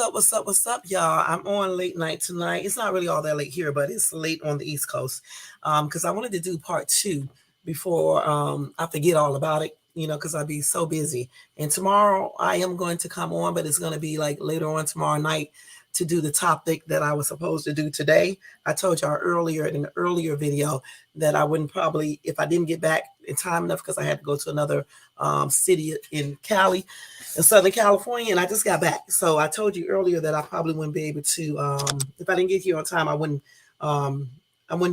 up? What's up, y'all? I'm on late night tonight. It's not really all that late here, but it's late on the East Coast. Because I wanted to do part two before I forget all about it, because I'd be so busy. And tomorrow I am going to come on, but it's going to be like later on tomorrow night to do the topic that I was supposed to do today. I told y'all earlier in an earlier video that I wouldn't probably, if I didn't get back in time enough, because I had to go to another city in Cali, in Southern California, and I just got back. So I told you earlier that I probably wouldn't be able to, if I didn't get here on time, I wouldn't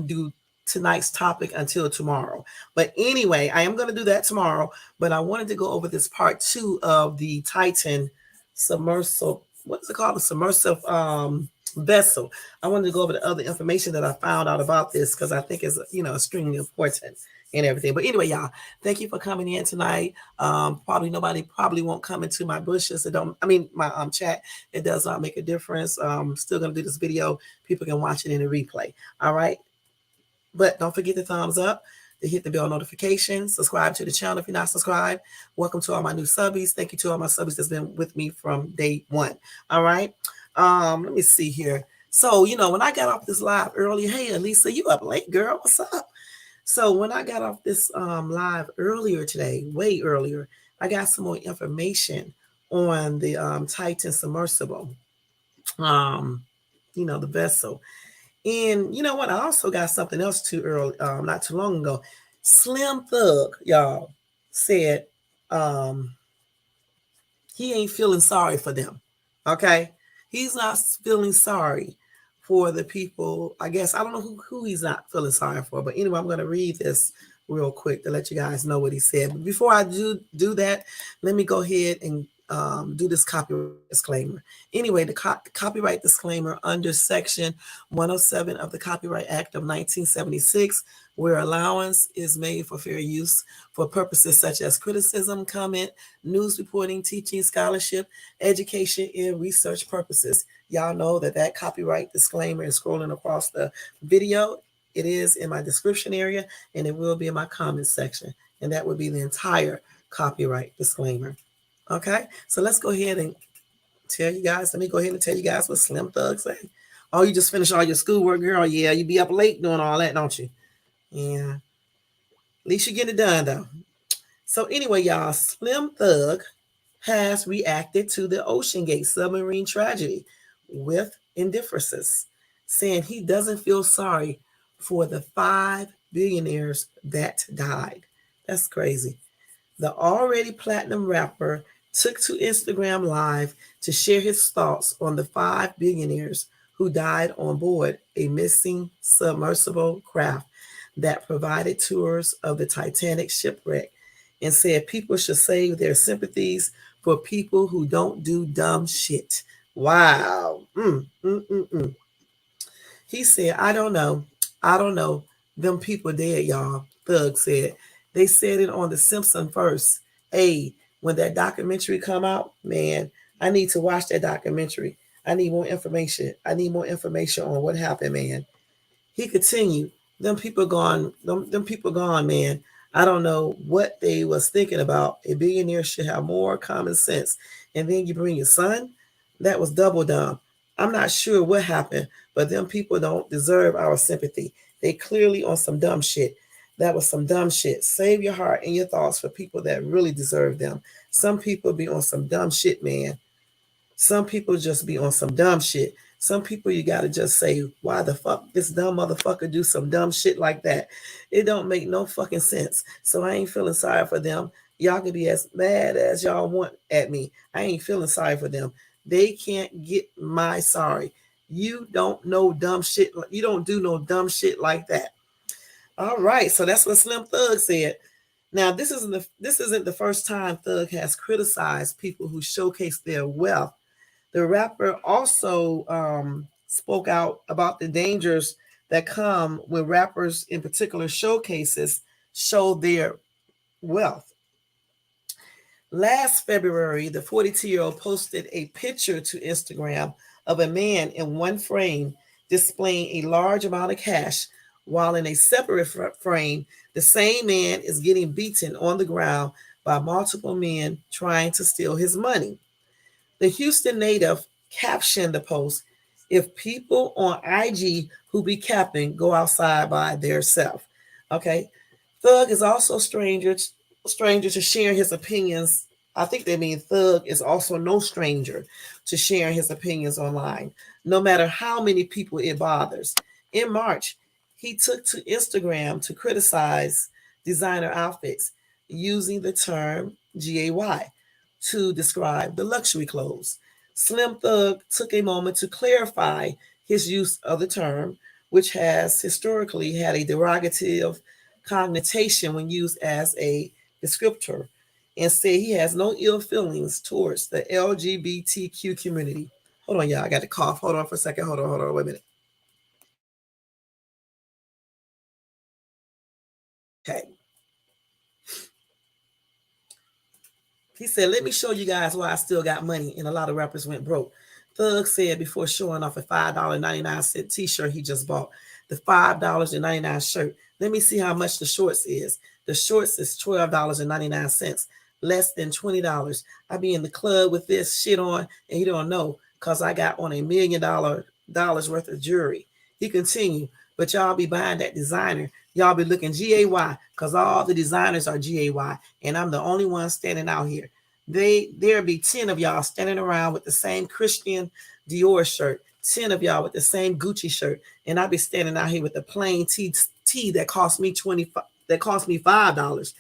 do tonight's topic until tomorrow. But anyway, I am going to do that tomorrow. But I wanted to go over this part two of the Titan Submersible. What is it called? The Submersible Vessel. I wanted to go over the other information that I found out about this because I think it's extremely important and everything. But anyway, y'all, thank you for coming in tonight. Probably nobody won't come into my bushes. My chat. It does not make a difference. Still gonna do this video. People can watch it in a replay. All right. But don't forget the thumbs up, to hit the bell notification, subscribe to the channel if you're not subscribed. Welcome to all my new subbies. Thank you to all my subbies that's been with me from day one. All right. Let me see here. So, when I got off this live earlier, hey, Elisa, you up late, girl? What's up? So when I got off this live earlier today, way earlier, I got some more information on the Titan Submersible, the vessel. And you know what? I also got something else too early, not too long ago. Slim Thug, y'all, said he ain't feeling sorry for them. Okay, he's not feeling sorry for the people. I guess I don't know who he's not feeling sorry for, but anyway, I'm going to read this real quick to let you guys know what he said. But before I do that, let me go ahead and do this copyright disclaimer. Anyway, the copyright disclaimer under Section 107 of the Copyright Act of 1976, where allowance is made for fair use for purposes such as criticism, comment, news reporting, teaching, scholarship, education, and research purposes. Y'all know that copyright disclaimer is scrolling across the video. It is in my description area, and it will be in my comment section. And that would be the entire copyright disclaimer. Okay, so let's go ahead and tell you guys. Let me go ahead and tell you guys what Slim Thug say. Oh, you just finished all your schoolwork, girl. Yeah, you be up late doing all that, don't you? Yeah. At least you get it done, though. So anyway, y'all, Slim Thug has reacted to the OceanGate submarine tragedy with indifference, saying he doesn't feel sorry for the 5 billionaires that died. That's crazy. The already platinum rapper took to Instagram Live to share his thoughts on the 5 billionaires who died on board a missing submersible craft that provided tours of the Titanic shipwreck, and said people should save their sympathies for people who don't do dumb shit. Wow. He said, I don't know. Them people dead, y'all. Thug said. They said it on The Simpsons first. Hey, when that documentary come out, man, I need to watch that documentary. I need more information. I need more information on what happened, man. He continued, them people gone, man. I don't know what they was thinking about. A billionaire should have more common sense. And then you bring your son? That was double dumb. I'm not sure what happened, but them people don't deserve our sympathy. They clearly on some dumb shit. That was some dumb shit. Save your heart and your thoughts for people that really deserve them. Some people be on some dumb shit, man. Some people just be on some dumb shit. Some people you got to just say, why the fuck this dumb motherfucker do some dumb shit like that? It don't make no fucking sense. So I ain't feeling sorry for them. Y'all can be as mad as y'all want at me. I ain't feeling sorry for them. They can't get my sorry. You don't know dumb shit. You don't do no dumb shit like that. All right, so that's what Slim Thug said. Now, this isn't the first time Thug has criticized people who showcase their wealth. The rapper also spoke out about the dangers that come when rappers, in particular showcases, show their wealth. Last February, the 42-year-old posted a picture to Instagram of a man in one frame displaying a large amount of cash, while in a separate frame, the same man is getting beaten on the ground by multiple men trying to steal his money. The Houston native captioned the post, "If people on IG who be capping go outside by their self." Okay. Thug is also stranger to sharing his opinions. I think they mean Thug is also no stranger to sharing his opinions online, no matter how many people it bothers. In March, he took to Instagram to criticize designer outfits using the term GAY to describe the luxury clothes. Slim Thug took a moment to clarify his use of the term, which has historically had a derogative connotation when used as a descriptor, and said he has no ill feelings towards the LGBTQ community. Hold on, y'all. I got to cough. Hold on for a second. Hold on. Wait a minute. Okay. He said, "Let me show you guys why I still got money," and a lot of rappers went broke. Thug said before showing off a $5.99 t-shirt he just bought. The $5.99 shirt. "Let me see how much the shorts is. The shorts is $12.99. Less than $20. I be in the club with this shit on, and you don't know, cause I got on $1 million worth of jewelry." He continued, "But y'all be buying that designer. Y'all be looking GAY, cause all the designers are GAY, and I'm the only one standing out here. There'll be 10 of y'all standing around with the same Christian Dior shirt, 10 of y'all with the same Gucci shirt, and I'll be standing out here with a plain tee that cost me $5.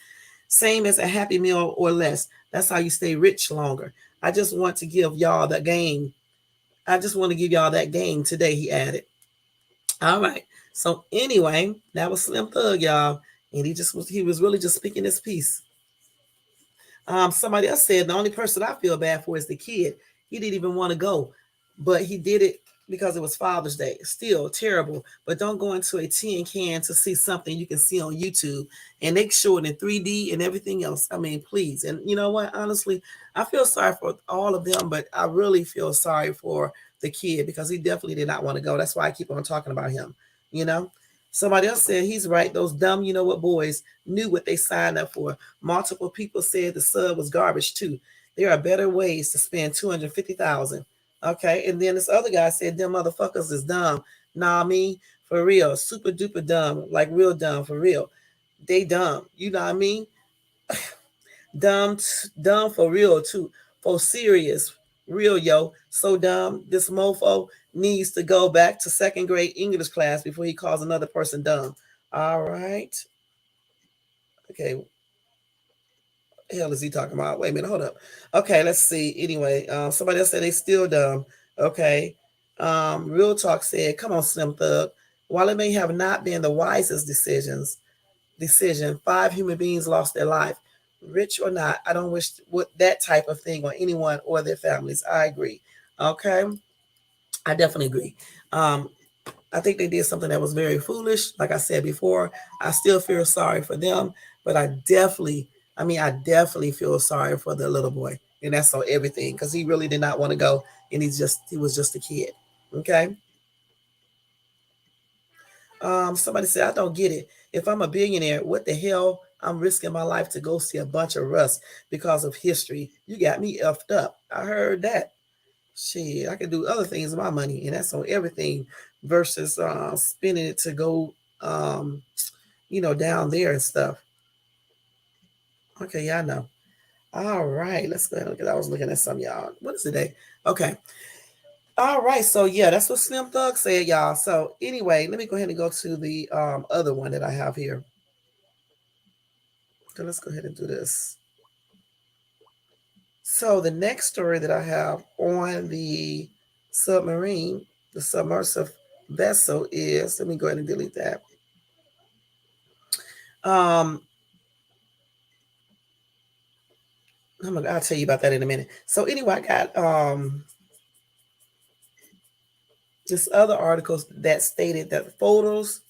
Same as a Happy Meal or less. That's how you stay rich longer. I just want to give y'all the game. I just want to give y'all that game today," he added. All right. So anyway, that was Slim Thug, y'all. And he was really just speaking his piece. Somebody else said the only person I feel bad for is the kid. He didn't even want to go, but he did it because it was Father's Day. Still terrible, but don't go into a tin can to see something you can see on YouTube, and they show it in 3D and everything else. I mean, please. And you know what? Honestly, I feel sorry for all of them, but I really feel sorry for the kid because he definitely did not want to go. That's why I keep on talking about him. You know. Somebody else said he's right. Those dumb, you know what, boys knew what they signed up for. Multiple people said the sub was garbage too. There are better ways to spend 250,000. Okay, and then this other guy said them motherfuckers is dumb. Nah, me for real, super duper dumb, like real dumb for real. They dumb. You know what I mean? Dumb for real too. For serious, real yo. So dumb. This mofo needs to go back to second grade English class before he calls another person dumb. All right. Okay, hell is he talking about? Wait a minute, hold up. Okay, let's see. Anyway, somebody else said they still dumb. Okay. Real Talk said, "Come on, Slim Thug. While it may have not been the wisest decision, 5 human beings lost their life. Rich or not, I don't wish that type of thing on anyone or their families." I agree. Okay. I definitely agree. Um, I think they did something that was very foolish. Like I said before, I still feel sorry for them, but I definitely feel sorry for the little boy, and that's on everything because he really did not want to go, and he was just a kid. Okay. Somebody said, "I don't get it. If I'm a billionaire, what the hell? I'm risking my life to go see a bunch of rust because of history. You got me effed up." I heard that. Shit, I can do other things with my money, and that's on everything versus spending it to go, down there and stuff. Okay, yeah, I know. All right, let's go ahead and look at. I was looking at some y'all. What is the day? Okay. All right, so yeah, that's what Slim Thug said, y'all. So anyway, let me go ahead and go to the other one that I have here. So let's go ahead and do this. So the next story that I have on the submarine, the submersive vessel is, let me go ahead and delete that. Um, I'll tell you about that in a minute. So anyway, I got this other article that stated that the photos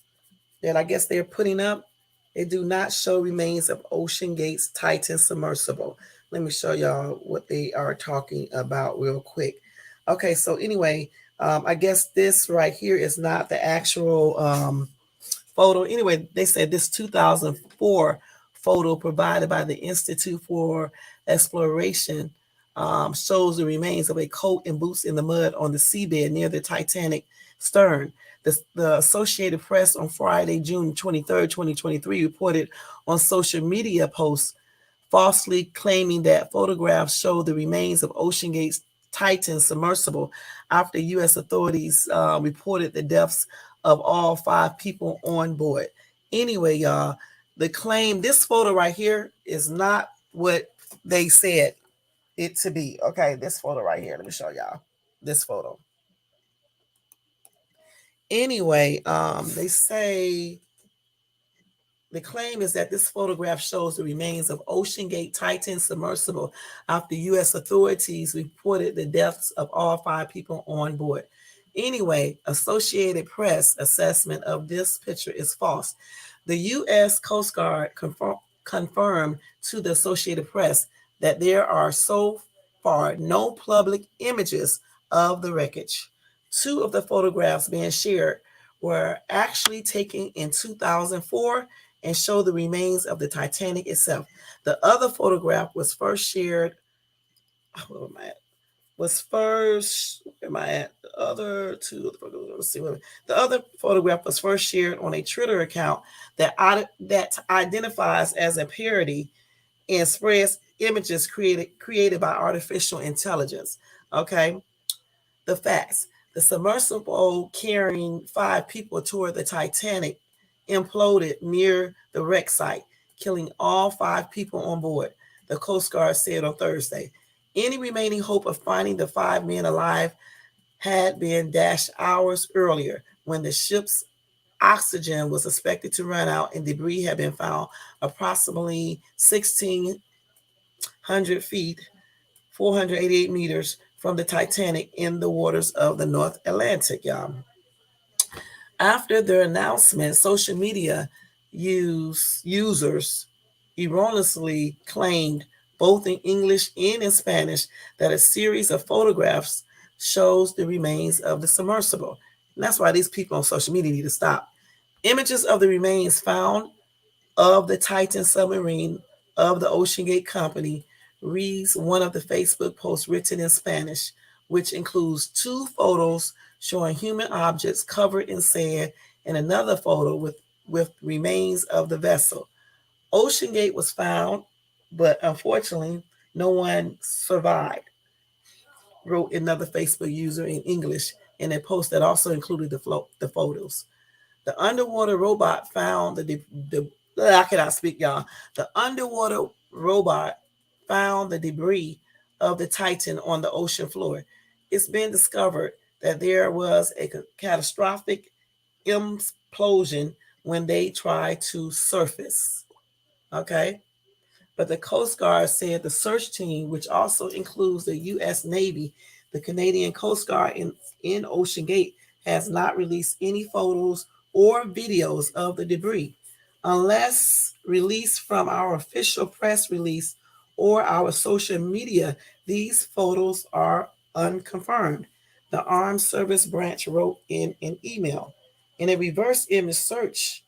that I guess they're putting up, they do not show remains of Ocean Gate's Titan Submersible. Let me show y'all what they are talking about real quick. Okay, so anyway, I guess this right here is not the actual photo. Anyway, they said this 2004 photo provided by the Institute for Exploration shows the remains of a coat and boots in the mud on the seabed near the Titanic stern. The Associated Press on Friday, June 23rd, 2023, reported on social media posts falsely claiming that photographs show the remains of OceanGate's Titan Submersible after U.S. authorities reported the deaths of all 5 people on board. Anyway, y'all, the claim, this photo right here is not what they said it to be. Okay, this photo right here. Let me show y'all this photo. Anyway, they say the claim is that this photograph shows the remains of OceanGate Titan Submersible after U.S. authorities reported the deaths of all 5 people on board. Anyway, Associated Press assessment of this picture is false. The U.S. Coast Guard confirmed to the Associated Press that there are so far no public images of the wreckage. 2 of the photographs being shared were actually taken in 2004 and show the remains of the Titanic itself. The other photograph was first shared. Where am I at? Was first. Where am I at? The other 2. Let's see. The other photograph was first shared on a Twitter account that identifies as a parody and spreads images created by artificial intelligence. Okay. The facts. The submersible carrying 5 people toward the Titanic imploded near the wreck site, killing all 5 people on board, the Coast Guard said on Thursday. Any remaining hope of finding the 5 men alive had been dashed hours earlier when the ship's oxygen was expected to run out and debris had been found approximately 1,600 feet, 488 meters from the Titanic in the waters of the North Atlantic, y'all. After their announcement, social media users erroneously claimed, both in English and in Spanish, that a series of photographs shows the remains of the submersible. And that's why these people on social media need to stop. Images of the remains found of the Titan submarine of the OceanGate Company reads one of the Facebook posts written in Spanish, which includes 2 photos showing human objects covered in sand and another photo with remains of the vessel. OceanGate was found, but unfortunately, no one survived, wrote another Facebook user in English in a post that also included the photos. The underwater robot found I cannot speak, y'all. The underwater robot found the debris of the Titan on the ocean floor. It's been discovered that there was a catastrophic implosion when they tried to surface. Okay. But the Coast Guard said the search team, which also includes the U.S. Navy, the Canadian Coast Guard in OceanGate, has not released any photos or videos of the debris. Unless released from our official press release or our social media, these photos are unconfirmed, the Armed Service Branch wrote in an email. In a reverse image search,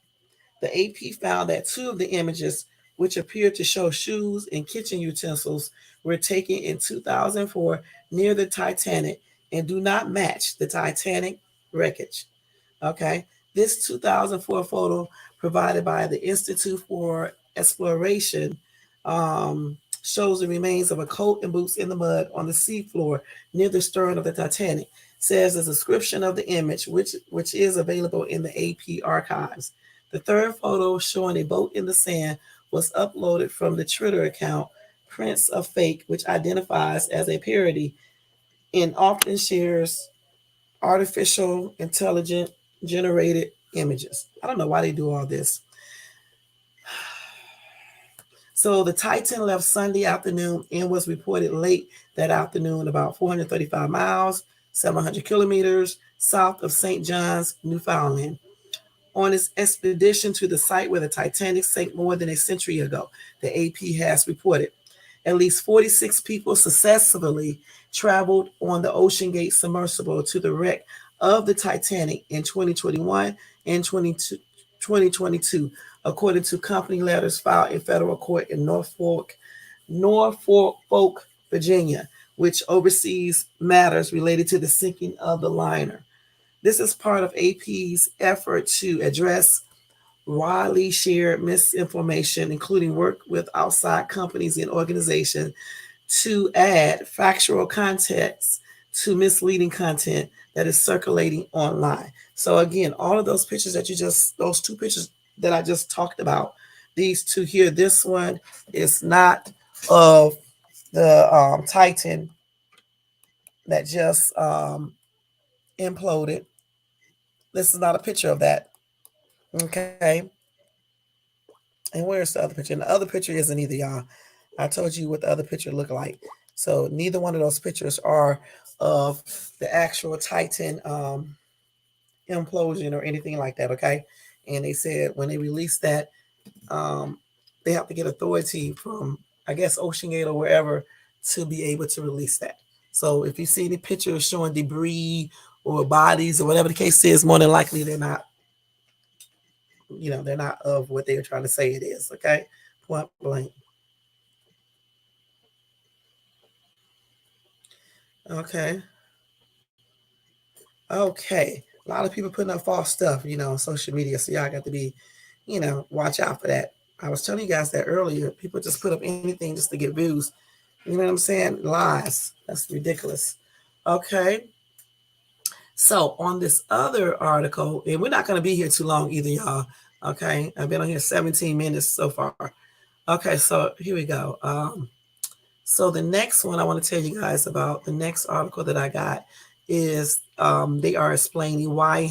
the AP found that 2 of the images, which appeared to show shoes and kitchen utensils, were taken in 2004 near the Titanic and do not match the Titanic wreckage. Okay, this 2004 photo provided by the Institute for Exploration shows the remains of a coat and boots in the mud on the seafloor near the stern of the Titanic. Says a description of the image, which is available in the AP archives. The third photo, showing a boat in the sand, was uploaded from the Twitter account Prince of Fake, which identifies as a parody and often shares artificial intelligent generated images. I don't know why they do all this. So the Titan left Sunday afternoon and was reported late that afternoon, about 435 miles, 700 kilometers south of St. John's, Newfoundland, on its expedition to the site where the Titanic sank more than a century ago, the AP has reported. At least 46 people successfully traveled on the OceanGate submersible to the wreck of the Titanic in 2021 and 2022, according to company letters filed in federal court in Norfolk, Virginia. which oversees matters related to the sinking of the liner. This is part of AP's effort to address widely shared misinformation, including work with outside companies and organizations to add factual context to misleading content that is circulating online. So again, all of those pictures that those two pictures that I just talked about, these two here, this one is not of the Titan that just imploded. This is not a picture of that. Okay. And where's the other picture? And the other picture isn't either, y'all. I told you what the other picture looked like. So neither one of those pictures are of the actual Titan implosion or anything like that. Okay. And they said when they released that, they have to get authority from, I guess, Ocean Gate or wherever to be able to release that. So if you see any pictures showing debris or bodies or whatever the case is, more than likely they're not, they're not of what they're trying to say it is. Okay. Point blank. Okay. Okay. A lot of people putting up false stuff, on social media. So y'all got to be, watch out for that. I was telling you guys that earlier. People just put up anything just to get views. You know what I'm saying? Lies. That's ridiculous. Okay. So on this other article, and we're not going to be here too long either, y'all. Okay. I've been on here 17 minutes so far. Okay. So here we go. So the next one I want to tell you guys about, the next article that I got is they are explaining why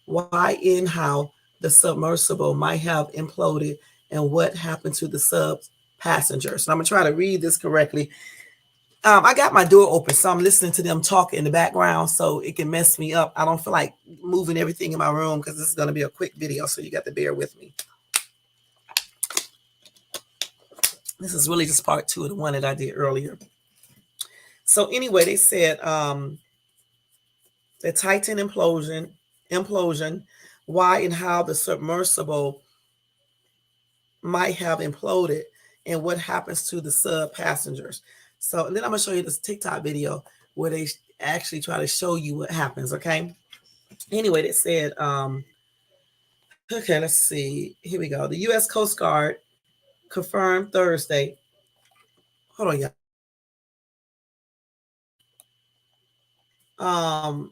and how the submersible might have imploded and what happened to the sub passengers. So I'm gonna try to read this correctly. I got my door open, so I'm listening to them talk in the background, so it can mess me up. I don't feel like moving everything in my room because this is gonna be a quick video, so you got to bear with me. This is really just part 2 of the one that I did earlier. So anyway, they said the Titan implosion, why and how the submersible might have imploded, and what happens to the sub passengers. So, and then I'm gonna show you this TikTok video where they actually try to show you what happens. Okay. Anyway, they said, okay, let's see. Here we go. The U.S. Coast Guard confirmed Thursday. Hold on, y'all.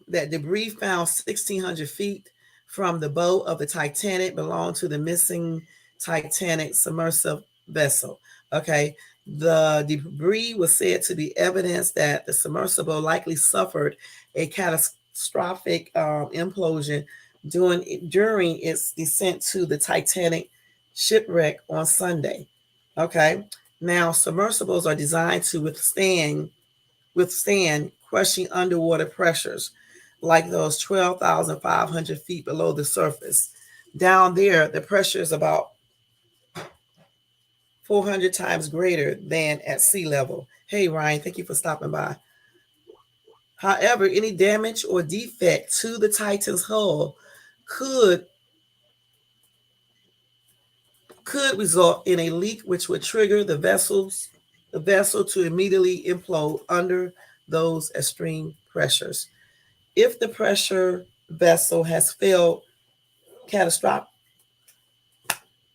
That debris found 1,600 feet from the bow of the Titanic belonged to the missing Titanic Submersible Vessel. Okay. The debris was said to be evidence that the submersible likely suffered a catastrophic implosion during its descent to the Titanic shipwreck on Sunday. Okay. Now, submersibles are designed to withstand crushing underwater pressures like those 12,500 feet below the surface. Down there, the pressure is about 400 times greater than at sea level. Hey, Ryan, thank you for stopping by. However, any damage or defect to the Titan's hull could result in a leak, which would trigger the vessel to immediately implode under those extreme pressures. If the pressure vessel has failed catastrophic,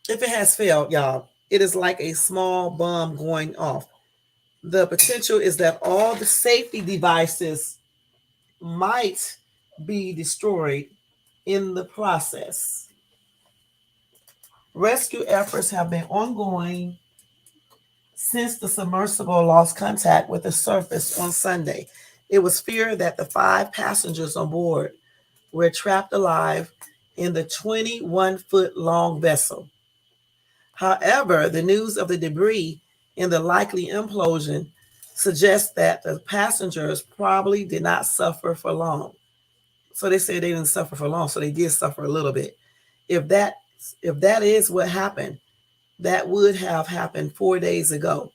if it has failed, y'all, it is like a small bomb going off. The potential is that all the safety devices might be destroyed in the process. Rescue efforts have been ongoing since the submersible lost contact with the surface on Sunday. It was feared that the 5 passengers on board were trapped alive in the 21-foot-long vessel. However, the news of the debris in the likely implosion suggests that the passengers probably did not suffer for long. So they say they didn't suffer for long, so they did suffer a little bit. If that is what happened, that would have happened 4 days ago.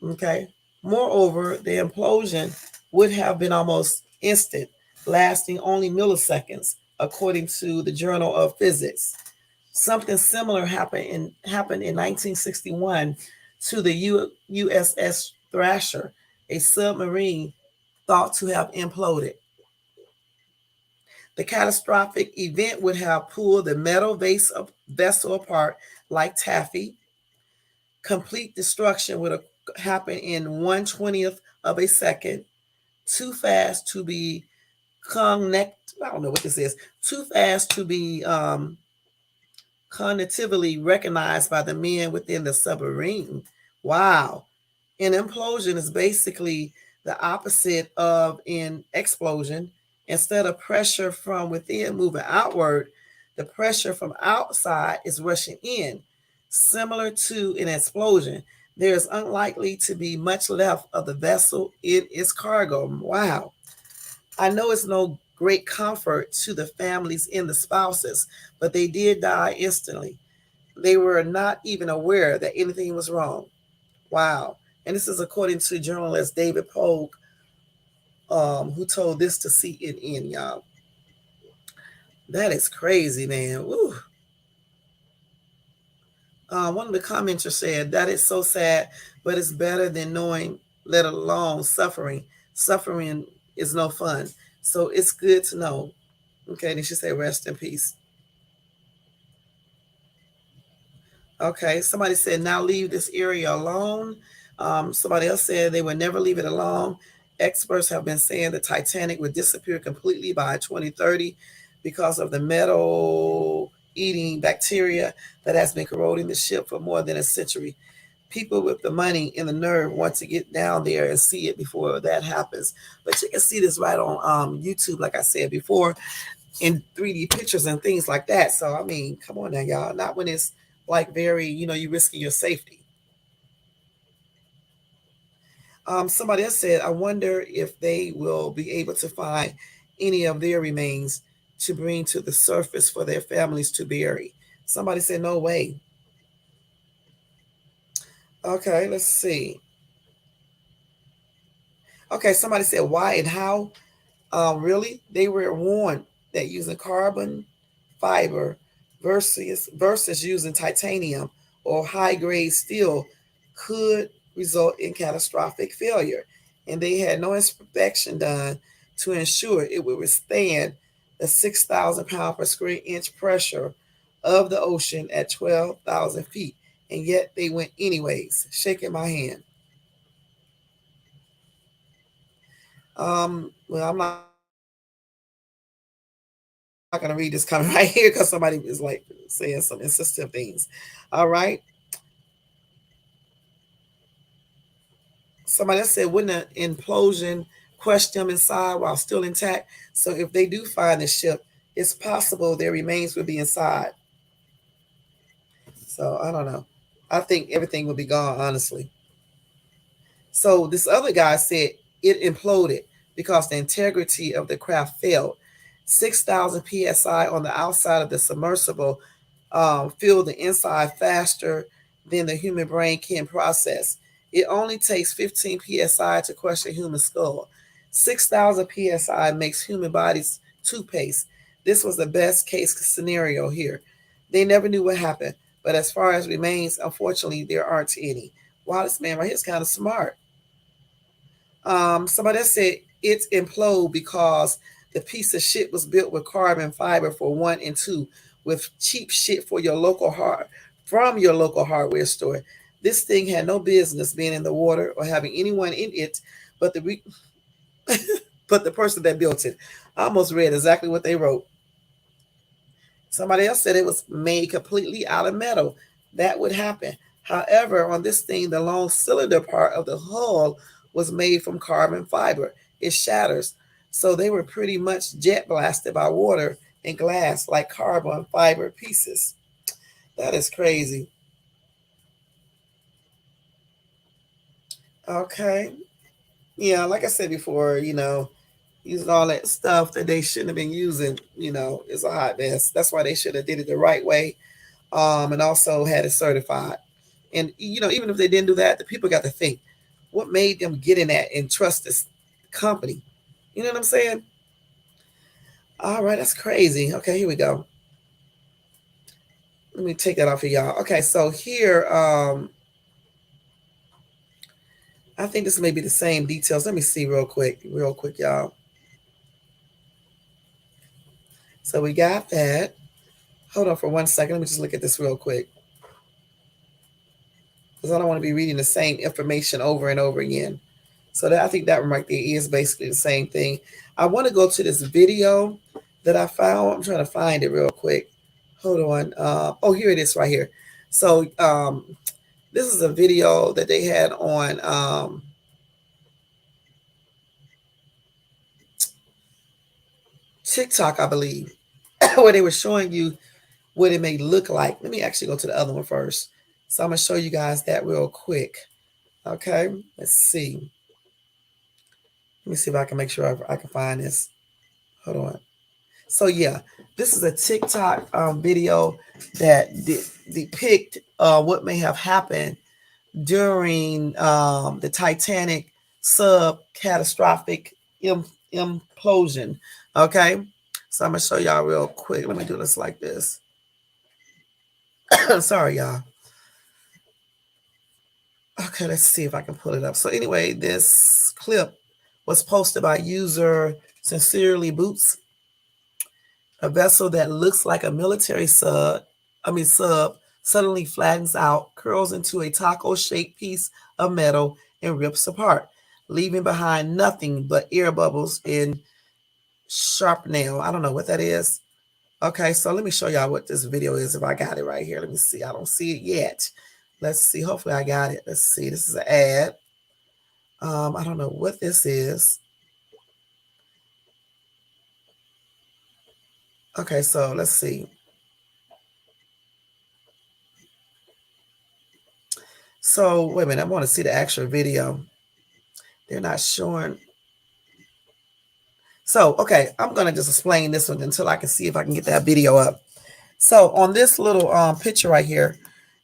Okay. Moreover, the implosion would have been almost instant, lasting only milliseconds, according to the Journal of Physics. Something similar happened in 1961 to the USS Thrasher, a submarine thought to have imploded. The catastrophic event would have pulled the metal vessel apart like taffy. Complete destruction would have happened in 1/20th of a second, too fast to be connect. I don't know what this is. Too fast to be cognitively recognized by the men within the submarine. Wow. An implosion is basically the opposite of an explosion. Instead of pressure from within moving outward, the pressure from outside is rushing in. Similar to an explosion, there is unlikely to be much left of the vessel in its cargo. Wow. I know it's no great comfort to the families and the spouses, but they did die instantly. They were not even aware that anything was wrong. Wow. And this is according to journalist David Polk, who told this to CNN, y'all. That is crazy, man. Woo. One of the commenters said, that is so sad, but it's better than knowing, let alone suffering. Suffering is no fun. So it's good to know. Okay, then she said, rest in peace. Okay, somebody said, now leave this area alone. Somebody else said they would never leave it alone. Experts have been saying the Titanic would disappear completely by 2030 because of the metal eating bacteria that has been corroding the ship for more than a century. People with the money and the nerve want to get down there and see it before that happens. But you can see this right on YouTube, like I said before, in 3D pictures and things like that. So, I mean, come on now, y'all. Not when it's like very, you're risking your safety. Somebody else said, I wonder if they will be able to find any of their remains to bring to the surface for their families to bury. Somebody said, no way. Okay, let's see. Okay, somebody said, why and how? Really? They were warned that using carbon fiber versus using titanium or high grade steel could result in catastrophic failure. And they had no inspection done to ensure it would withstand the 6,000 pound per square inch pressure of the ocean at 12,000 feet. And yet they went anyways, shaking my hand. Well, I'm not going to read this comment right here because somebody is like saying some insensitive things. All right. Somebody else said, wouldn't an implosion crush them inside while still intact? So if they do find the ship, it's possible their remains would be inside. So I don't know. I think everything would be gone, honestly. So this other guy said it imploded because the integrity of the craft failed. 6,000 psi on the outside of the submersible filled the inside faster than the human brain can process. It only takes 15 psi to crush a human skull. 6,000 psi makes human bodies toothpaste. This was the best case scenario here. They never knew what happened, but as far as remains, unfortunately, there aren't any. Wow, this man right here is kind of smart. Somebody else said it's implode because the piece of shit was built with carbon fiber for one and two, with cheap shit for your local from your local hardware store. This thing had no business being in the water or having anyone in it, but but the person that built it. I almost read exactly what they wrote. Somebody else said it was made completely out of metal. That would happen. However, on this thing, the long cylinder part of the hull was made from carbon fiber. It shatters. So they were pretty much jet blasted by water and glass like carbon fiber pieces. That is crazy. Okay. Yeah, like I said before, using all that stuff that they shouldn't have been using, is a hot mess. That's why they should have did it the right way, and also had it certified. And even if they didn't do that, the people got to think, what made them get in that and trust this company? You know what I'm saying? All right, that's crazy. Okay, here we go. Let me take that off of y'all. Okay, so here, I think this may be the same details. Let me see real quick, y'all. So we got that. Hold on for 1 second. Let me just look at this real quick, because I don't want to be reading the same information over and over again. So that, I think that one right there is basically the same thing. I want to go to this video that I found. I'm trying to find it real quick. Hold on. Oh, here it is right here. So this is a video that they had on TikTok, I believe, where they were showing you what it may look like. Let me actually go to the other one first. So I'm going to show you guys that real quick. Okay, let's see. Let me see if I can make sure I can find this. Hold on. So yeah, this is a TikTok video that depict what may have happened during the Titanic sub catastrophic implosion. Okay, so I'm gonna show y'all real quick. Let me do this like this. Sorry, y'all. Okay, let's see if I can pull it up. So anyway, this clip was posted by user Sincerely Boots. A vessel that looks like a military sub suddenly flattens out, curls into a taco-shaped piece of metal, and rips apart, leaving behind nothing but air bubbles and sharpnel. I don't know what that is. Okay, so let me show y'all what this video is if I got it right here. Let me see. I don't see it yet. Let's see. Hopefully I got it. Let's see. This is an ad. I don't know what this is. Okay, so let's see. So wait a minute. I want to see the actual video. They're not showing. So, okay, I'm going to just explain this one until I can see if I can get that video up. So on this little picture right here,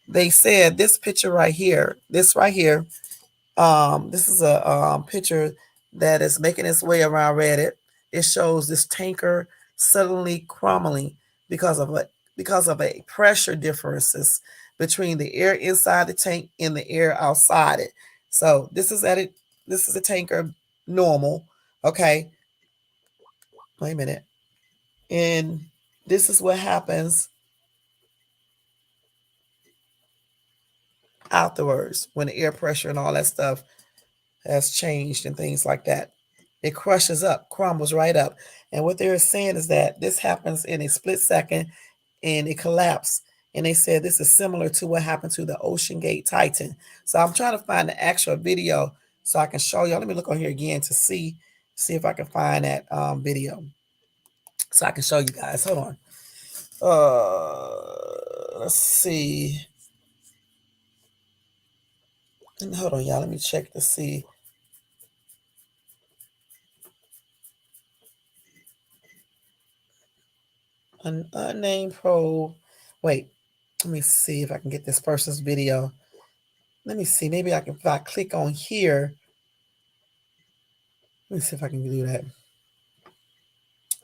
they said this picture right here, this right here, this is a picture that is making its way around Reddit. It shows this tanker suddenly crumbling because of a pressure differences between the air inside the tank and the air outside it. So this is at it. This is a tanker normal. Okay, wait a minute. And this is what happens afterwards when the air pressure and all that stuff has changed and things like that. It crushes up, crumbles right up. And what they're saying is that this happens in a split second and it collapsed. And they said this is similar to what happened to the Ocean Gate Titan. So I'm trying to find the actual video so I can show y'all. Let me look on here again to see if I can find that video so I can show you guys. Hold on. Let's see. And hold on, y'all. Let me check to see. An unnamed pro. Wait, let me see if I can get this person's video. Let me see. Maybe I can, if I click on here. Let me see if I can do that.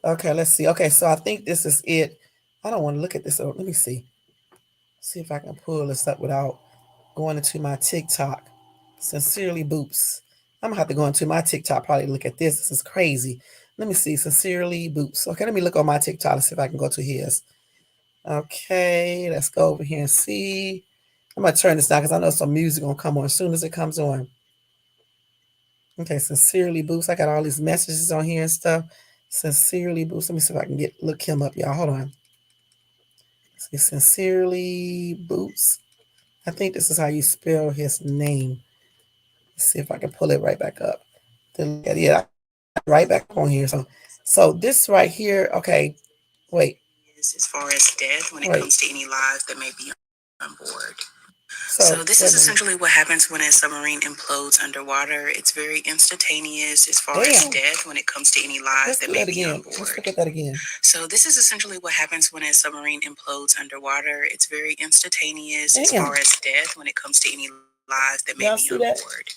Okay, let's see. Okay, so I think this is it. I don't want to look at this. Let me see. See if I can pull this up without going into my TikTok. Sincerely Boops. I'm gonna have to go into my TikTok, probably look at this. This is crazy. Let me see. Sincerely Boops. Okay, let me look on my TikTok and see if I can go to his. Okay, let's go over here and see. I'm gonna turn this down because I know some music gonna come on as soon as it comes on. Okay, Sincerely Boost. I got all these messages on here and stuff. Sincerely Boost. Let me see if I can look him up, y'all. Hold on. See, Sincerely Boost. I think this is how you spell his name. Let's see if I can pull it right back up. Yeah, right back on here. So this right here. Okay, wait. As far as death when it comes to any lives that may be on board. So this is essentially what happens when a submarine implodes underwater. It's very instantaneous as far as death when it comes to any lives that may be on board. Let's look at that again. So this is essentially what happens when a submarine implodes underwater. It's very instantaneous as far as death when it comes to any lives that may be on board.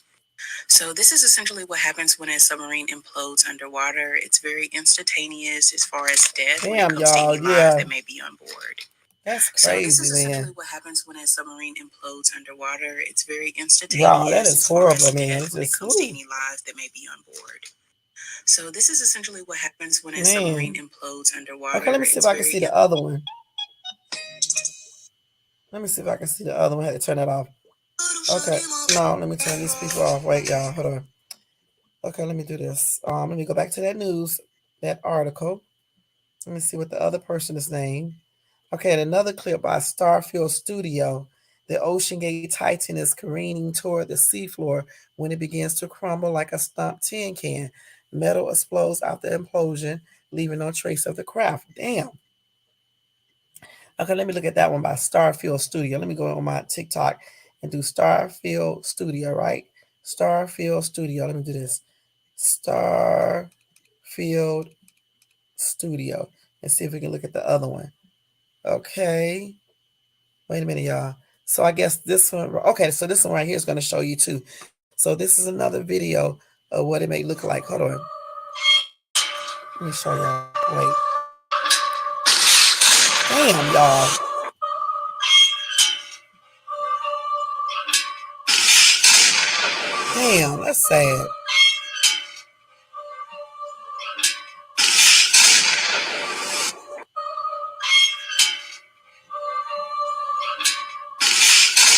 So this is essentially what happens when a submarine implodes underwater. It's very instantaneous as far as death when it comes to any lives that may be on board. That's crazy, so this is essentially what happens when a submarine implodes underwater. It's very instantaneous. Wow, that is horrible, man. It's just when it comes to any lives that may be on board. So this is essentially what happens when a submarine implodes underwater. Okay, let me see if I can see the other one. Let me see if I can see the other one. I had to turn that off. Okay, no, let me turn these people off. Wait, y'all, hold on. Okay, let me do this. Let me go back to that news, that article. Let me see what the other person is named. Okay, and another clip by Starfield Studio. The Ocean Gate Titan is careening toward the seafloor when it begins to crumble like a stumped tin can. Metal explodes after implosion, leaving no trace of the craft. Damn. Okay, let me look at that one by Starfield Studio. Let me go on my TikTok and do Starfield Studio, right? Starfield Studio. Let me do this. Starfield Studio. And see if we can look at the other one. Okay. Wait a minute, y'all. So I guess this one, okay, so this one right here is going to show you too. So this is another video of what it may look like. Hold on. Let me show y'all. Wait. Damn, y'all. Damn, that's sad.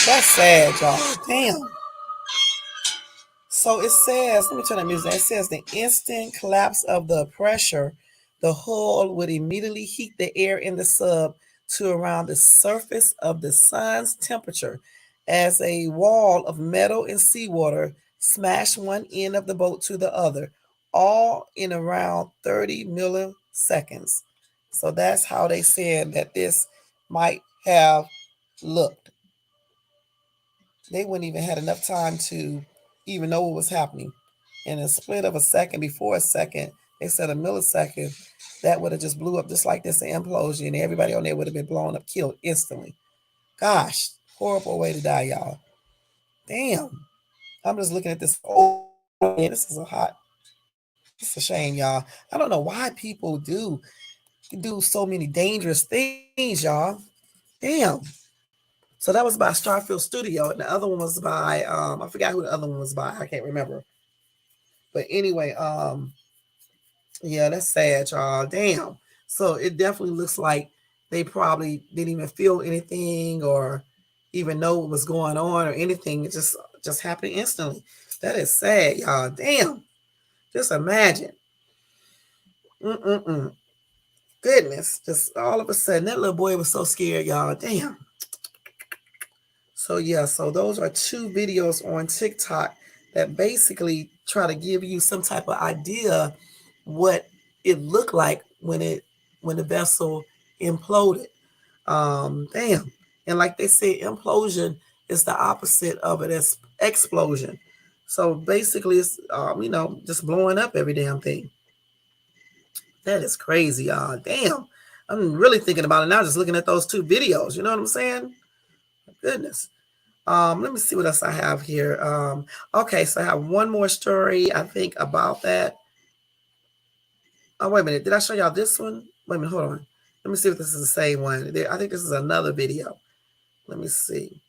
That's sad, y'all. Damn. So it says, let me turn that music. It says the instant collapse of the pressure, the hull would immediately heat the air in the sub to around the surface of the sun's temperature as a wall of metal and seawater smash one end of the boat to the other, all in around 30 milliseconds. So that's how they said that this might have looked. They wouldn't even had enough time to even know what was happening. In a split of a second, before a second, they said a millisecond, that would have just blew up just like this, an implosion, and everybody on there would have been blown up, killed instantly. Gosh, horrible way to die, y'all. Damn. I'm just looking at this. Oh, man, this is a hot. It's a shame, y'all. I don't know why people do so many dangerous things, y'all. Damn. So that was by Starfield Studio, and the other one was by I forgot who the other one was by. I can't remember. But anyway, yeah, that's sad, y'all. Damn. So it definitely looks like they probably didn't even feel anything or even know what was going on or anything. It just happened instantly. That is sad, y'all. Damn. Just imagine. Mm-mm-mm. Goodness. Just all of a sudden, that little boy was so scared, y'all. Damn. So yeah, so those are two videos on TikTok that basically try to give you some type of idea what it looked like when the vessel imploded. Damn. And like they say, implosion is the opposite of it as explosion. So basically it's just blowing up every damn thing. That is crazy, y'all. Damn. I'm really thinking about it now, just looking at those two videos. You know what I'm saying? Goodness. Let me see what else I have here. Okay, so I have one more story, I think, about that. Oh, wait a minute. Did I show y'all this one? Wait a minute, hold on. Let me see if this is the same one. I think this is another video. Let me see.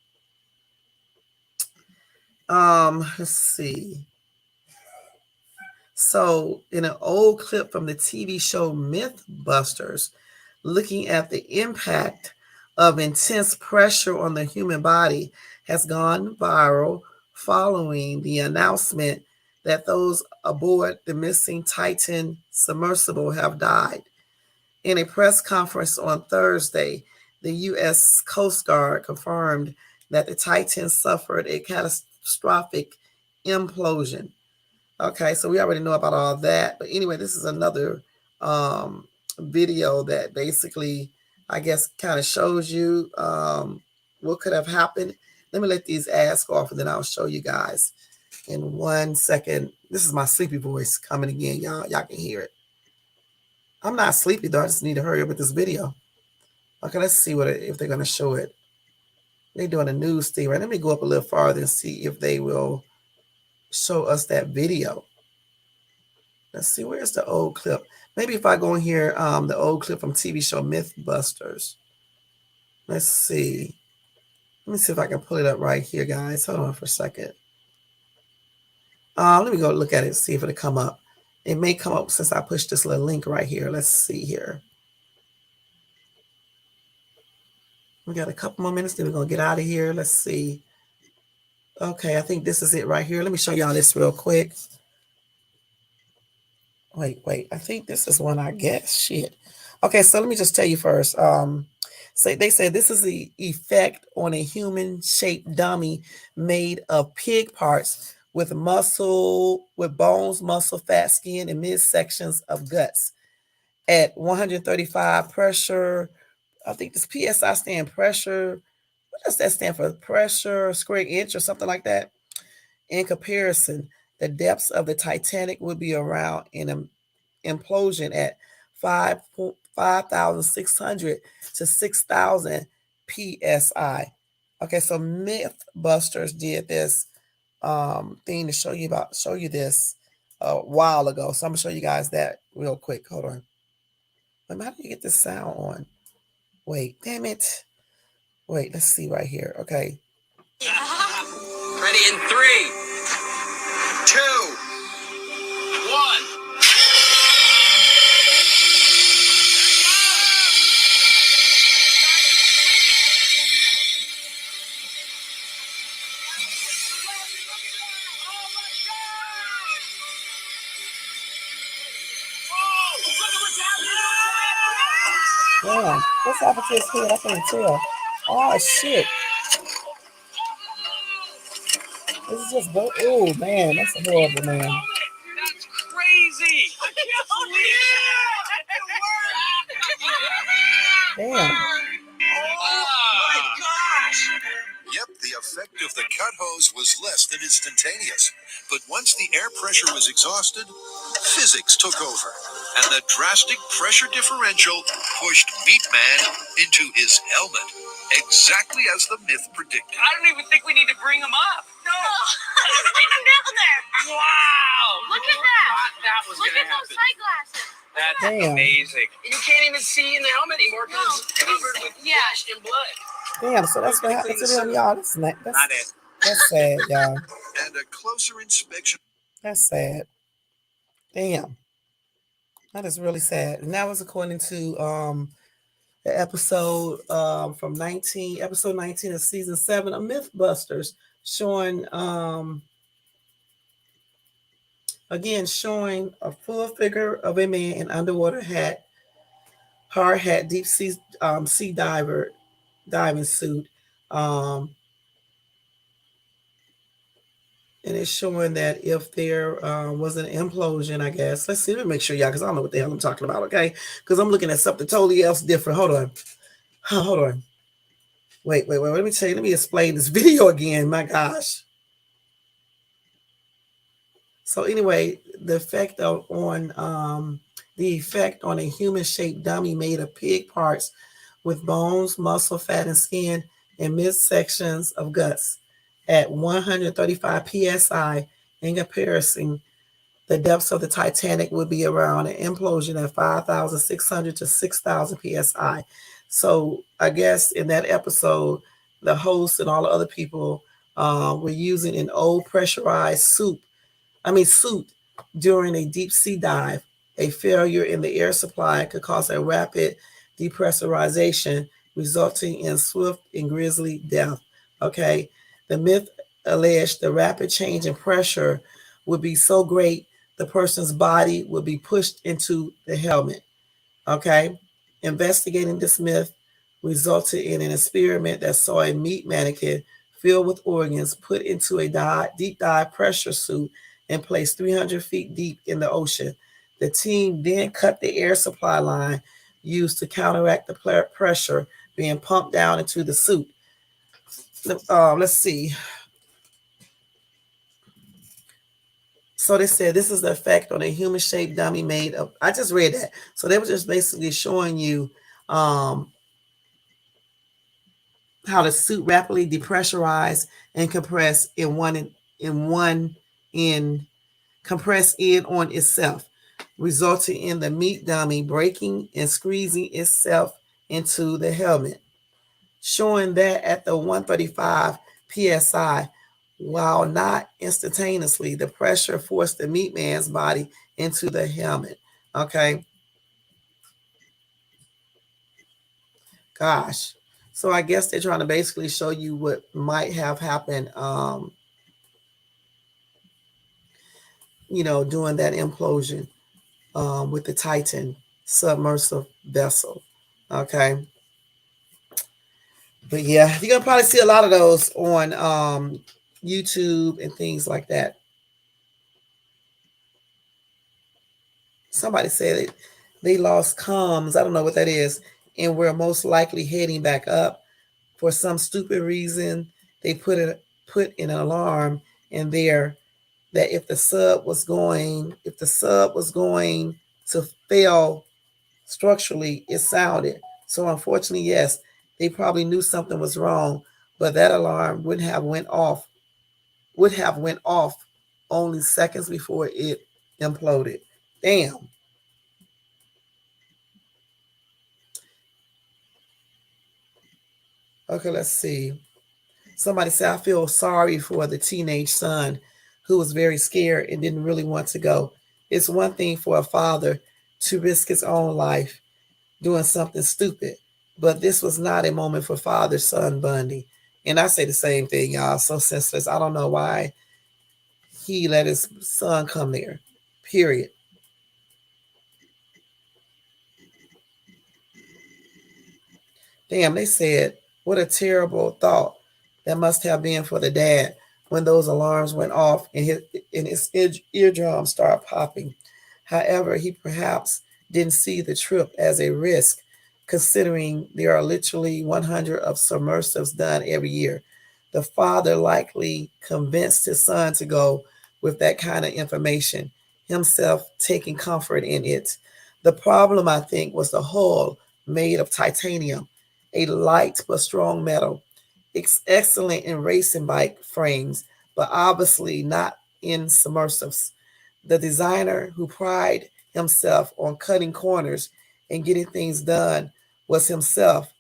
Let's see. So, in an old clip from the TV show Mythbusters, looking at the impact of intense pressure on the human body has gone viral following the announcement that those aboard the missing Titan Submersible have died. In a press conference on Thursday, the U.S. Coast Guard confirmed that the Titan suffered a catastrophic implosion. Okay, so we already know about all that. But anyway, this is another video that basically, I guess, kind of shows you what could have happened. Let me let these ads go off and then I'll show you guys in 1 second. This is my sleepy voice coming again, y'all. Y'all can hear it. I'm not sleepy though. I just need to hurry up with this video. Okay, let's see if they're gonna show it. They're doing a news thing, right? Let me go up a little farther and see if they will show us that video. Let's see, where's the old clip? Maybe if I go in here, the old clip from TV show Mythbusters. Let's see. Let me see if I can pull it up right here, guys. Hold on for a second. Let me go look at it, see if it'll come up. It may come up since I pushed this little link right here. Let's see here. We got a couple more minutes, then we're going to get out of here. Let's see. Okay, I think this is it right here. Let me show y'all this real quick. Wait. I think this is one, I guess. Shit. Okay, so let me just tell you first. So they said this is the effect on a human-shaped dummy made of pig parts with bones, muscle, fat, skin, and midsections of guts. At 135 pressure, I think this PSI stand pressure. What does that stand for? Pressure square inch or something like that? In comparison, the depths of the Titanic would be around an implosion at 5,600 to 6,000 psi. Okay, so Mythbusters did this thing to show you this a while ago. So I'm gonna show you guys that real quick. Hold on. How do you get this sound on? Wait, damn it. Wait, let's see right here. Okay. Ready in 3, 2, 1. Damn, what's happened to his head? I can't tell. Oh shit. This is just oh man, that's horrible, man. That's crazy. I can't believe it. Damn. Oh my gosh. Yep, the effect of the cut hose was less than instantaneous. But once the air pressure was exhausted, physics took over, and the drastic pressure differential pushed Meat Man into his helmet, exactly as the myth predicted. I don't even think we need to bring him up. No. Leave him down there. Wow. Look at that. That was Look gonna at those happen. eyeglasses. That's Damn. amazing. You can't even see in the helmet anymore because it's covered with flesh and blood. Damn, so that's what happened to them, y'all. That's Not it. That's sad, y'all. And a closer inspection. That's sad. Damn. That is really sad. And that was according to the episode from episode 19 of season 7 of Mythbusters, showing showing a full figure of a man in underwater hat, hard hat, deep sea sea diving suit. And it's showing that if there was an implosion, I guess. Let's see. Let me make sure, y'all, because I don't know what the hell I'm talking about, okay? Because I'm looking at something totally else different. Hold on. Hold on. Wait. Let me tell you. Let me explain this video again. My gosh. So anyway, the effect on a human-shaped dummy made of pig parts with bones, muscle, fat, and skin, and midsections of guts. At 135 psi, in comparison, the depths of the Titanic would be around an implosion at 5,600 to 6,000 psi. So I guess in that episode, the host and all the other people were using an old pressurized suit during a deep sea dive. A failure in the air supply could cause a rapid depressurization, resulting in swift and grisly death. Okay. The myth alleged the rapid change in pressure would be so great the person's body would be pushed into the helmet. Okay. Investigating this myth resulted in an experiment that saw a meat mannequin filled with organs put into a deep dive pressure suit and placed 300 feet deep in the ocean. The team then cut the air supply line used to counteract the pressure being pumped down into the suit. Let's see. So they said this is the effect on a human-shaped dummy made of. I just read that. So they were just basically showing you how the suit rapidly depressurized and compressed compress in on itself, resulting in the meat dummy breaking and squeezing itself into the helmet. showing that at the 135 psi, while not instantaneously, the pressure forced the meat man's body into the helmet. Okay. Gosh. So I guess they're trying to basically show you what might have happened, during that implosion with the Titan Submersible Vessel. Okay. But yeah, you're going to probably see a lot of those on YouTube and things like that. Somebody said they lost comms. I don't know what that is. And we're most likely heading back up. For some stupid reason, they put an alarm in there that if the sub was going to fail structurally, it sounded. So unfortunately, yes, they probably knew something was wrong, but that alarm would have went off only seconds before it imploded. Damn. Okay, let's see. Somebody said, I feel sorry for the teenage son who was very scared and didn't really want to go. It's one thing for a father to risk his own life doing something stupid, but this was not a moment for father-son bonding. And I say the same thing, y'all. So senseless. I don't know why he let his son come there. Period. Damn, they said, what a terrible thought that must have been for the dad when those alarms went off and his eardrum started popping. However, he perhaps didn't see the trip as a risk, considering there are literally 100 of submersibles done every year. The father likely convinced his son to go with that kind of information, himself taking comfort in it. The problem, I think, was the hull made of titanium, a light but strong metal. It's excellent in racing bike frames, but obviously not in submersibles. The designer, who prided himself on cutting corners and getting things done, was himself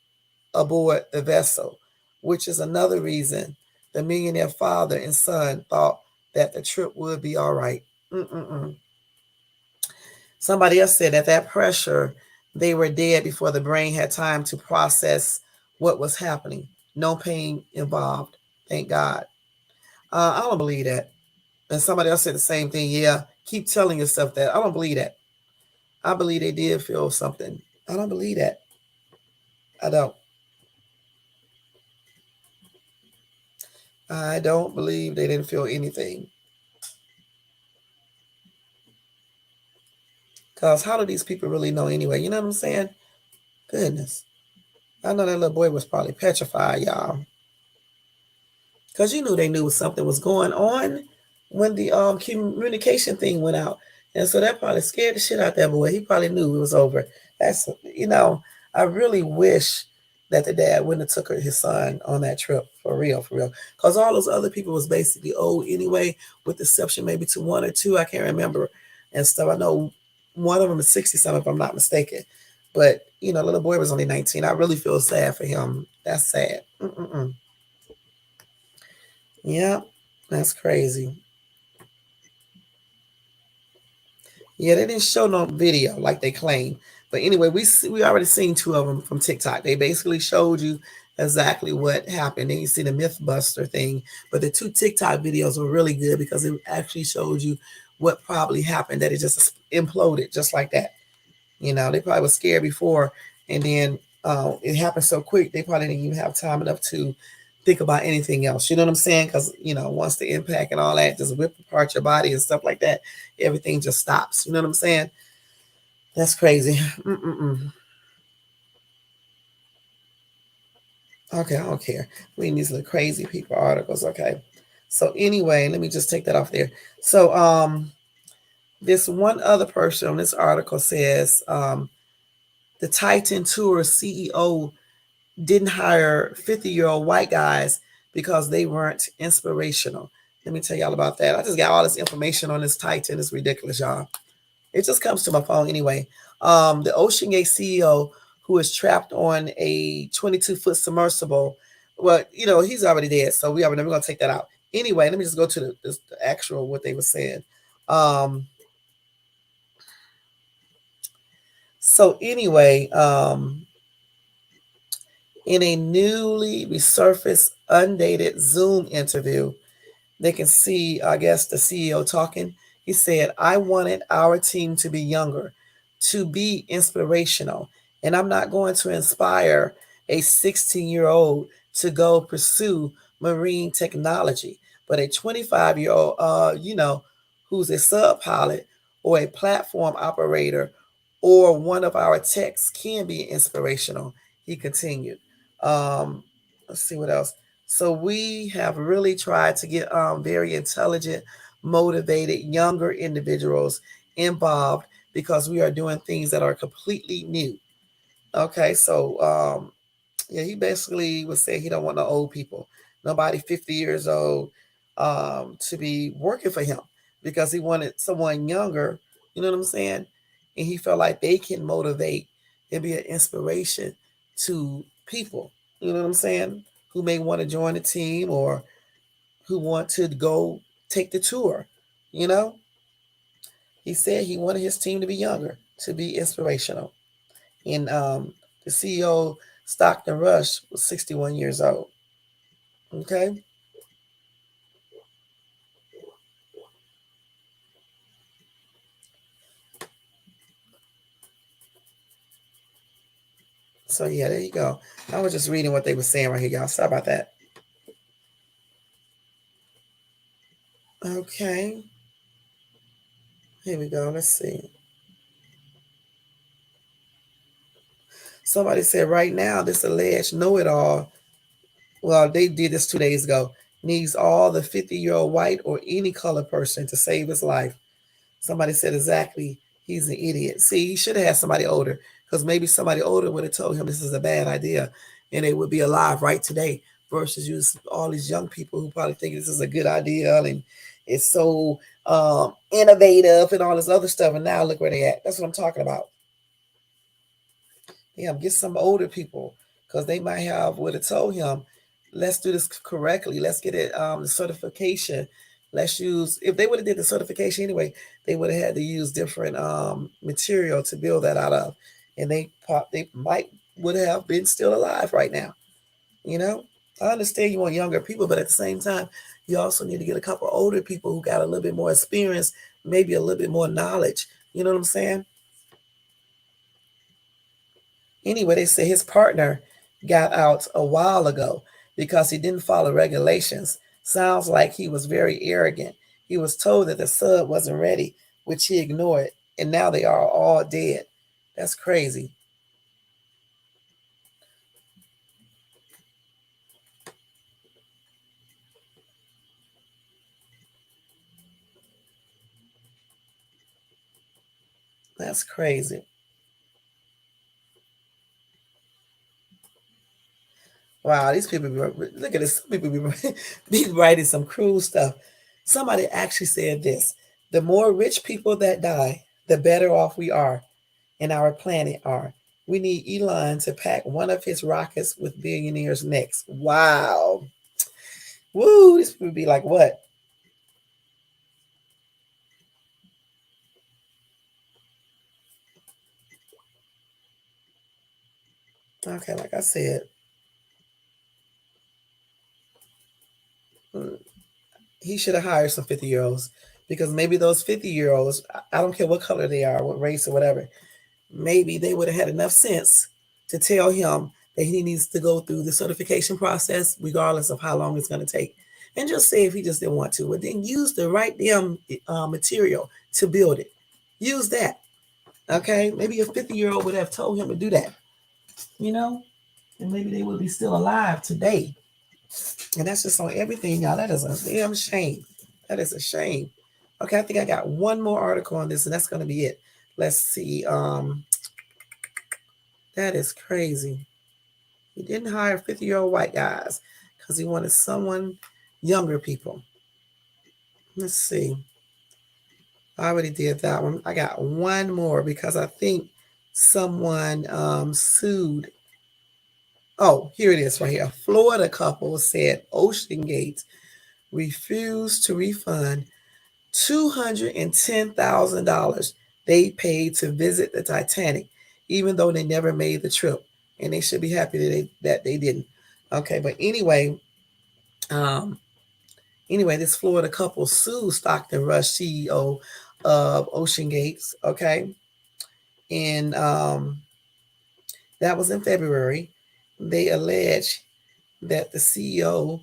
aboard the vessel, which is another reason the millionaire father and son thought that the trip would be all right. Mm-mm-mm. Somebody else said at that pressure, they were dead before the brain had time to process what was happening. No pain involved. Thank God. I don't believe that. And somebody else said the same thing. Yeah, keep telling yourself that. I don't believe that. I believe they did feel something. I don't believe that. I don't. I don't believe they didn't feel anything. Because how do these people really know anyway? You know what I'm saying? Goodness. I know that little boy was probably petrified, y'all. Because you knew they knew something was going on when the communication thing went out. And so that probably scared the shit out that boy. He probably knew it was over. That's, I really wish that the dad wouldn't have took his son on that trip, for real, for real. Because all those other people was basically old anyway, with exception maybe to one or two, I can't remember, and stuff. I know one of them is 60-something, if I'm not mistaken. But, little boy was only 19. I really feel sad for him. That's sad. Mm-mm-mm. Yeah, that's crazy. Yeah, they didn't show no video like they claim. But anyway, we already seen two of them from TikTok. They basically showed you exactly what happened. Then you see the Mythbuster thing. But the two TikTok videos were really good because it actually showed you what probably happened, that it just imploded just like that. They probably was scared before, and then it happened so quick, they probably didn't even have time enough to think about anything else. You know what I'm saying? Because, once the impact and all that just whip apart your body and stuff like that, everything just stops. You know what I'm saying? That's crazy. Mm-mm-mm. Okay, I don't care. Reading these little crazy people articles. Okay. So anyway, let me just take that off there. So this one other person on this article says the Titan Tour CEO didn't hire 50-year-old white guys because they weren't inspirational. Let me tell y'all about that. I just got all this information on this Titan. It's ridiculous, y'all. It just comes to my phone anyway. The Ocean Gate CEO, who is trapped on a 22-foot submersible. Well, he's already dead, so we're going to take that out. Anyway, let me just go to the actual what they were saying. So anyway, in a newly resurfaced, undated Zoom interview, they can see, I guess, the CEO talking. He said, I wanted our team to be younger, to be inspirational. And I'm not going to inspire a 16-year-old to go pursue marine technology, but a 25-year-old, who's a sub pilot or a platform operator or one of our techs can be inspirational, he continued. Let's see what else. So we have really tried to get very intelligent, motivated, younger individuals involved because we are doing things that are completely new. Okay, so yeah, he basically was saying he don't want no old people, nobody 50 years old, to be working for him because he wanted someone younger. You know what I'm saying? And he felt like they can motivate and be an inspiration to people. You know what I'm saying? Who may want to join the team or who want to go take the tour. You know, he said he wanted his team to be younger, to be inspirational. And the CEO, Stockton Rush, was 61 years old. Okay. So yeah, there you go. I was just reading what they were saying right here, y'all. Sorry about that. Okay. Here we go. Let's see. Somebody said right now, this alleged know-it-all, well, they did this 2 days ago, needs all the 50-year-old white or any color person to save his life. Somebody said exactly, he's an idiot. See, he should have had somebody older because maybe somebody older would have told him this is a bad idea and they would be alive right today versus use all these young people who probably think this is a good idea and it's so innovative and all this other stuff. And now look where they at. That's what I'm talking about. Yeah, get some older people because they might have would have told him, let's do this correctly. Let's get it the certification. Let's use if they would have did the certification anyway, they would have had to use different material to build that out of, and they might would have been still alive right now. You know, I understand you want younger people, but at the same time, you also need to get a couple older people who got a little bit more experience, maybe a little bit more knowledge. You know what I'm saying? Anyway, they say his partner got out a while ago because he didn't follow regulations. Sounds like he was very arrogant. He was told that the sub wasn't ready, which he ignored, and now they are all dead. That's crazy. That's crazy. Wow, these people look at this. Some people be writing some cruel stuff. Somebody actually said this: the more rich people that die, the better off we are and our planet are. We need Elon to pack one of his rockets with billionaires next. Wow. Woo, this would be like what? Okay, like I said, mm, he should have hired some 50-year-olds because maybe those 50-year-olds, I don't care what color they are, what race or whatever, maybe they would have had enough sense to tell him that he needs to go through the certification process, regardless of how long it's going to take. And just say if he just didn't want to, but then use the right damn material to build it. Use that. Okay, maybe a 50-year-old would have told him to do that. You know, and maybe they would be still alive today. And that's just on everything, y'all. That is a damn shame. That is a shame. Okay, I think I got one more article on this, and that's going to be it. Let's see. That is crazy. He didn't hire 50-year-old white guys because he wanted someone younger people. Let's see. I already did that one. I got one more because I think someone sued. Oh, here it is right here. Florida couple said Ocean Gate refused to refund $210,000 they paid to visit the Titanic, even though they never made the trip, and they should be happy that they didn't. Okay, but um, anyway, this Florida couple sued Stockton Rush, CEO of Ocean Gates. Okay, and that was in February. They allege that the CEO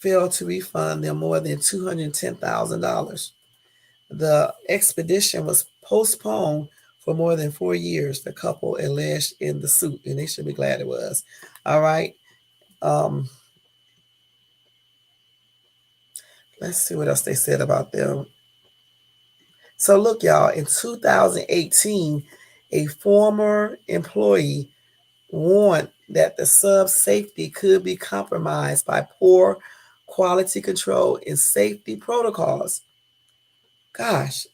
failed to refund them more than $210,000. The expedition was postponed for more than 4 years, the couple alleged in the suit, and they should be glad it was. All right. Um, let's see what else they said about them. So, look, y'all, in 2018, a former employee warned that the sub's safety could be compromised by poor quality control and safety protocols. Gosh.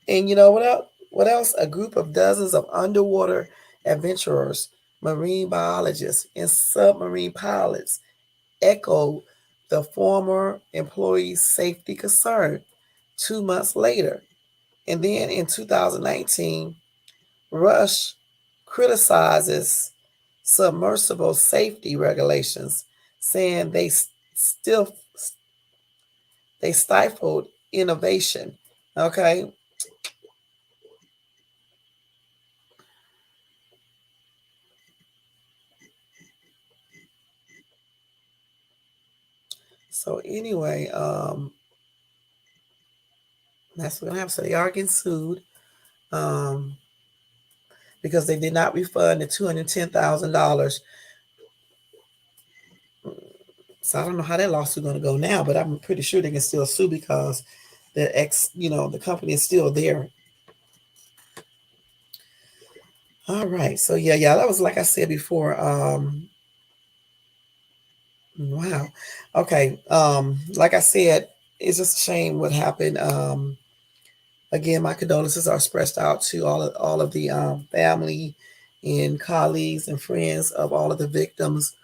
And you know what else? What else? A group of dozens of underwater adventurers, marine biologists, and submarine pilots echoed the former employee's safety concern 2 months later. And then in 2019, Rush criticizes submersible safety regulations, saying still they stifled innovation. Okay. So anyway, that's what happened. So they are getting sued um, because they did not refund the $210,000. So I don't know how that lawsuit going to go now, but I'm pretty sure they can still sue because the company is still there. All right. So yeah, that was like I said before. Wow. Okay. Like I said, it's just a shame what happened. Again, my condolences are expressed out to all of the family and colleagues and friends of all of the victims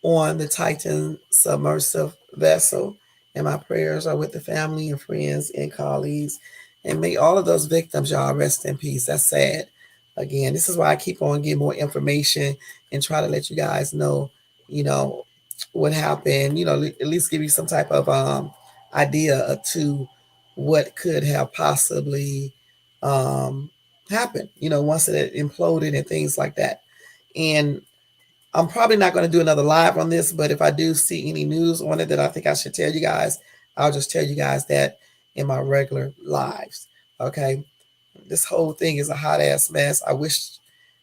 on the Titan Submersible Vessel. And my prayers are with the family and friends and colleagues. And may all of those victims, y'all, rest in peace. That's sad. Again, this is why I keep on getting more information and try to let you guys know, you know, what happened, at least give you some type of idea to what could have possibly um, happened, once it imploded and things like that. And I'm probably not going to do another live on this, but if I do see any news on it that I think I should tell you guys, I'll just tell you guys that in my regular lives. Okay. This whole thing is a hot ass mess. I wish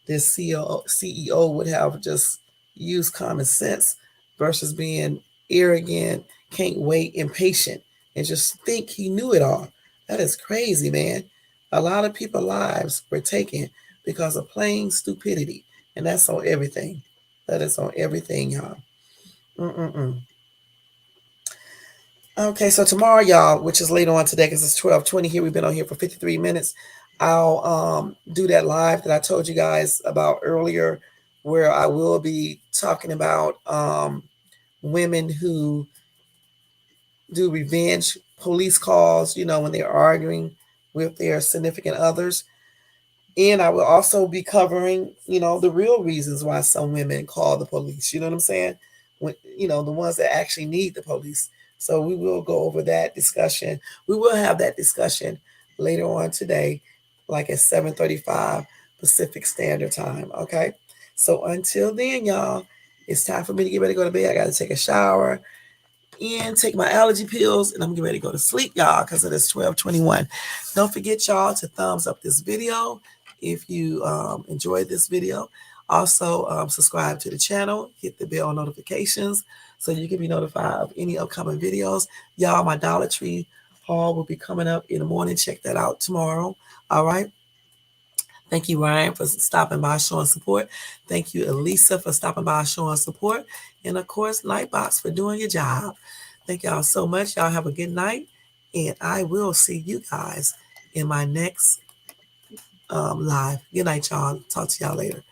this CEO would have just used common sense versus being arrogant, can't wait, impatient, and just think he knew it all. That is crazy, man. A lot of people's lives were taken because of plain stupidity, and that's on everything. That is on everything, y'all. Mm-mm-mm. Okay, so tomorrow, y'all, which is later on today, because it's 12:20 here. We've been on here for 53 minutes. I'll do that live that I told you guys about earlier, where I will be talking about women who do revenge police calls, when they're arguing with their significant others. And I will also be covering, the real reasons why some women call the police. You know what I'm saying? When, the ones that actually need the police. So we will go over that discussion. We will have that discussion later on today, like at 7:35 Pacific Standard Time. Okay. So until then, y'all, it's time for me to get ready to go to bed. I got to take a shower and take my allergy pills, and I'm getting ready to go to sleep, y'all, because it is 12:21. Don't forget, y'all, to thumbs up this video if you enjoyed this video. Also, subscribe to the channel, hit the bell notifications so you can be notified of any upcoming videos. Y'all, my Dollar Tree haul will be coming up in the morning. Check that out tomorrow. All right. Thank you, Ryan, for stopping by, showing support. Thank you, Elisa, for stopping by, showing support. And, of course, Lightbox for doing your job. Thank y'all so much. Y'all have a good night. And I will see you guys in my next live. Good night, y'all. Talk to y'all later.